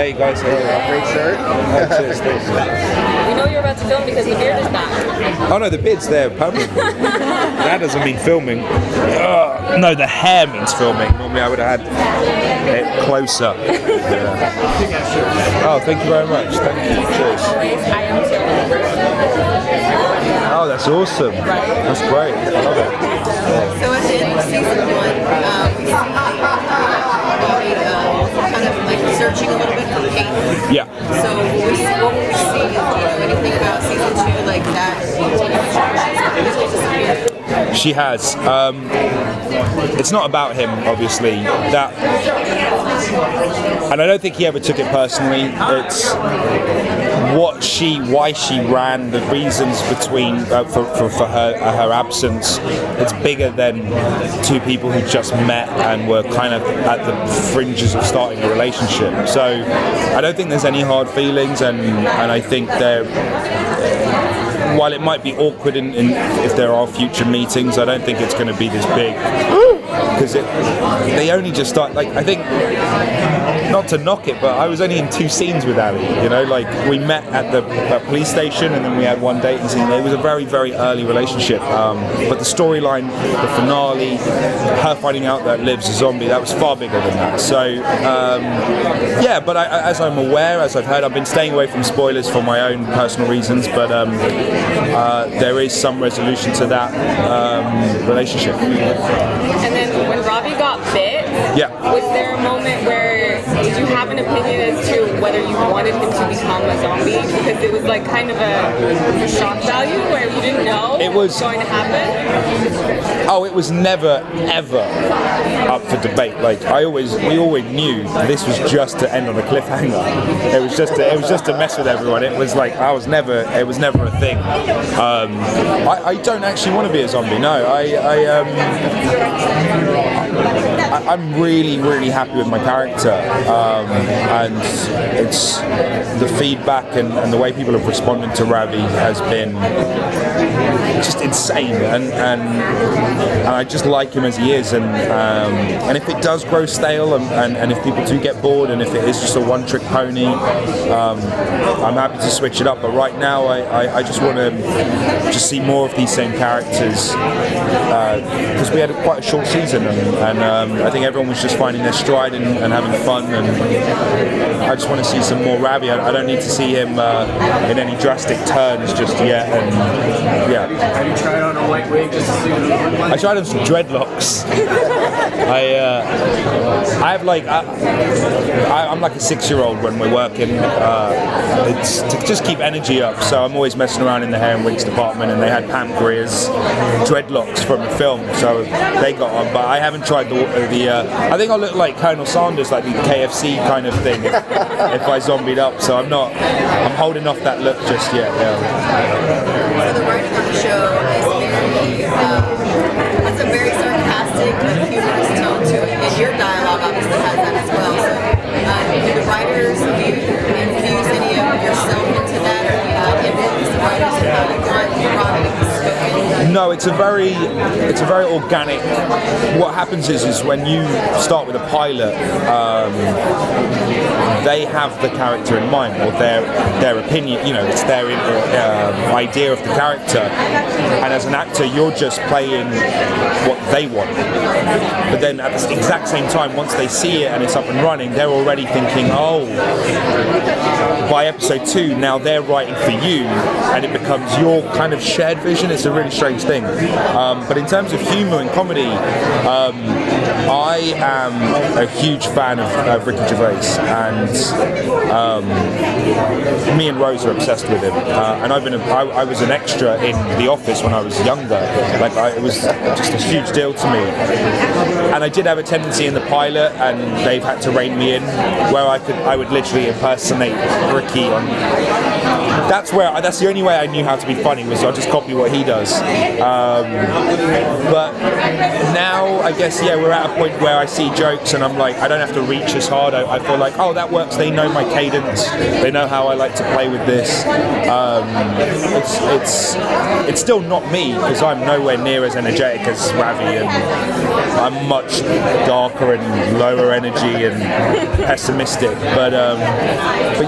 Hey guys, Great shirt. Cheers, thanks. We know you're about to film because the beard is back. Oh no, the beard's there permanently. That doesn't mean filming. No, the hair means filming. Normally I would have had it closer. Yeah. Oh, thank you very much. Thank you. Cheers. Always, I am too. Oh, that's awesome. That's great. I love it. So at the end of season 1, we see kind of like searching a little bit for Kate. Yeah. So what will we see? Do you know anything about season 2 like that? She has. It's not about him, obviously. That, and I don't think he ever took it personally. It's why she ran, the reasons between for her absence. It's bigger than two people who just met and were kind of at the fringes of starting a relationship. So I don't think there's any hard feelings, and I think while it might be awkward if there are future meetings, I don't think it's going to be this big, because they only just start. Like, I think, not to knock it, but I was only in 2 scenes with Ali. You know, like we met at the police station, and then we had 1 dating scene. It was a very, very early relationship, but the storyline, the finale, her finding out that Liv's a zombie, that was far bigger than that. So yeah, but as I'm aware, as I've heard, I've been staying away from spoilers for my own personal reasons, but there is some resolution to that relationship. And then when Ravi got bit, was there a moment where, did you have an opinion as to whether you wanted him to become a zombie? Because it was like kind of a shock value where you didn't know it was going to happen. Oh, it was never ever up for debate. Like we always knew this was just to end on a cliffhanger. It was just to mess with everyone. It was like it was never a thing. I don't actually want to be a zombie. No, I'm really, really happy with my character, and it's the feedback and the way people have responded to Ravi has been just insane, and I just like him as he is, and if it does grow stale, and if people do get bored, and if it is just a one-trick pony, I'm happy to switch it up. But right now, I just want to just see more of these same characters, because we had quite a short season, and I think everyone was just finding their stride and having fun, and I just want to see some more Ravi. I don't need to see him in any drastic turns just yet. And yeah. Have you tried on a white wig just to see what I tried on some dreadlocks. I have like I'm like a 6-year-old when we're working. It's to just keep energy up. So I'm always messing around in the hair and wigs department, and they had Pam Greer's dreadlocks from the film, so they got on. But I haven't tried the I think I look like Colonel Sanders, like the KFC kind of thing, if I zombied up. So I'm holding off that look just yet. Yeah. So the writing on the show has a very sarcastic, humorous tone to it, and your dialogue obviously has that as well. So do the writers, do you infuse any of yourself into that, or do you influence the writers in how you want Ravi to be spoken? No, it's a very organic. What happens is when you start with a pilot, they have the character in mind, or their opinion. You know, it's their idea of the character, and as an actor, you're just playing what they want. But then at the exact same time, once they see it and it's up and running, they're already thinking, oh, by episode 2, now they're writing for you, and it becomes your kind of shared vision. It's a really strange thing. But in terms of humour and comedy, I am a huge fan of Ricky Gervais, and me and Rose are obsessed with him. And I was an extra in The Office when I was younger. It was just a huge deal to me. And I did have a tendency in the pilot, and they've had to rein me in, where I would literally impersonate Ricky on. That's the only way I knew how to be funny, was I'll just copy what he does. But now I guess we're at a point where I see jokes and I'm like, I don't have to reach as hard. I feel like, oh, that works. They know my cadence. They know how I like to play with this. It's still not me because I'm nowhere near as energetic as Ravi, and I'm much darker and lower energy and pessimistic. But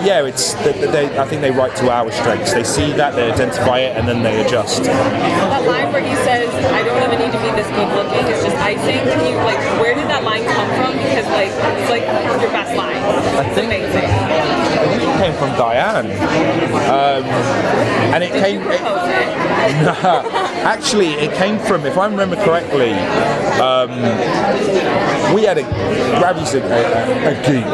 yeah, I think they write to our strengths. They see that, they identify it, and then they adjust. That line where he says, "I don't even need to be this good looking. It's just icing." Can you where did that line come from? Because it's like your best line. It's amazing. I think it came from Diane, and it came. Actually, it came from, if I remember correctly, we had Ravi's a geek,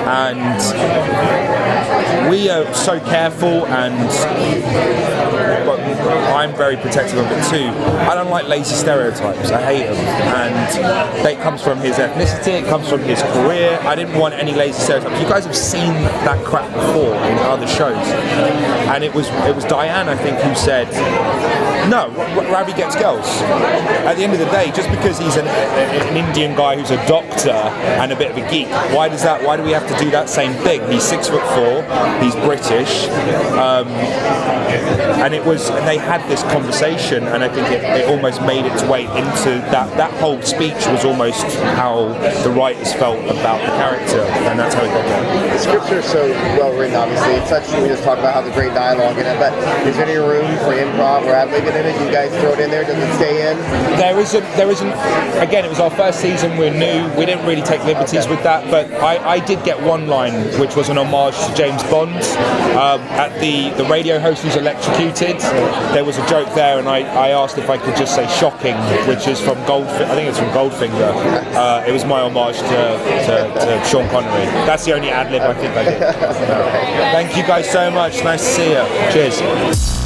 and we are so careful, and but I'm very protective of it too. I don't like lazy stereotypes. I hate them, and that comes from his ethnicity. It comes from his career. I didn't want any lazy stereotypes. You guys have seen that crap before in other shows, and it was Diane, I think, who said, "No, Ravi gets girls." At the end of the day, just because he's an Indian guy who's a doctor and a bit of a geek, why do we have to do that same thing? He's 6'4", he's British, and they had this conversation, and I think it almost made its way into that whole speech was almost how the writers felt about the character, and that's how it got there. The scripts are so well written, obviously. It's such, we just talked about how the great dialogue in it, but is there any room for improv or ad-libbing in it? You guys throw it in there? Does it stay in? There isn't. Again, it was our first season. We're new. We didn't really take liberties with that. But I did get one line, which was an homage to James Bond. At the radio host who's electrocuted, there was a joke there, and I asked if I could just say "shocking," which is from I think it's from Goldfinger. It was my homage to Sean Connery. That's the only ad lib I think I did. Thank you guys so much. Nice to see you. Cheers.